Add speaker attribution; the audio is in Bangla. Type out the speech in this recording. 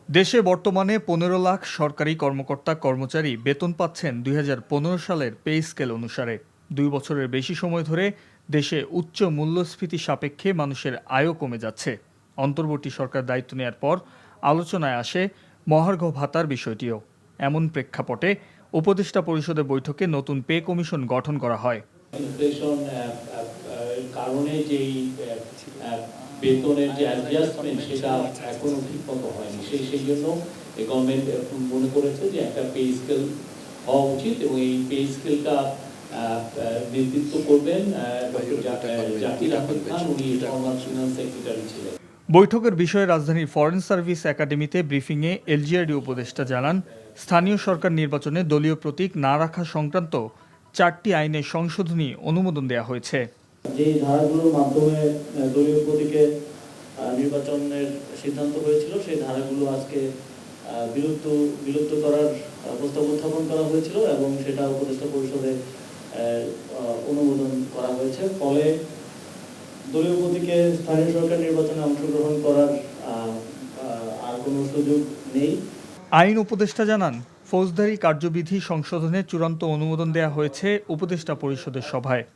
Speaker 1: দেশে বর্তমানে ১৫ লাখ সরকারি কর্মকর্তা কর্মচারী বেতন পাচ্ছেন ২০১৫ সালের পে স্কেল অনুসারে। ২ বছরের বেশি সময় ধরে দেশে উচ্চ মূল্যস্ফীতি সাপেক্ষে মানুষের আয়ও কমে যাচ্ছে। অন্তর্বর্তী সরকার দায়িত্ব নেয়ার পর আলোচনায় আসে মহার্ঘ ভাতার বিষয়টিও। এমন প্রেক্ষাপটে উপদেষ্টা পরিষদের বৈঠকে নতুন পে কমিশন গঠন করা হয়।
Speaker 2: ইনফ্লেশন কারণে যেই বেতনের যে অ্যাডজাস্টমেন্ট সেটা এখনো ঠিকমতো হয়নি, সেই জন্য এই গভর্নমেন্ট মনে করেছে যে একটা পে স্কেল হওয়া উচিত এবং এই পে স্কেলটা নেতৃত্ব করবেন ডক্টর জাকির আহমেদ খান, উনি ফর্মার ফিনান্স সেক্রেটারি ছিলেন।
Speaker 1: বৈঠকের বিষয়ে রাজধানীর ফরেন সার্ভিস একাডেমিতে ব্রিফিংয়ে এলজিআরডি উপদেষ্টা জানান, স্থানীয় সরকার নির্বাচনে দলীয় প্রতীক না রাখা সংক্রান্ত 4টি আইনের সংশোধনী অনুমোদন দেওয়া হয়েছে।
Speaker 3: যে ধারাগুলোর মাধ্যমে দলীয় প্রতীকে নির্বাচনের সিদ্ধান্ত হয়েছিল সেই ধারাগুলো আজকে বিলুপ্ত করার প্রস্তাব উত্থাপন করা হয়েছিল এবং সেটা উপদেষ্টা পরিষদে অনুমোদন করা হয়েছে। ফলে দলীয় প্রতীকে স্থানীয় সরকার নির্বাচনে অংশগ্রহণ করার আর কোনো সুযোগ নেই।
Speaker 1: আইন উপদেষ্টা জানান, ফৌজদারি কার্যবিধি সংশোধনের চূড়ান্ত অনুমোদন দেওয়া হয়েছে উপদেষ্টা পরিষদের সভায়।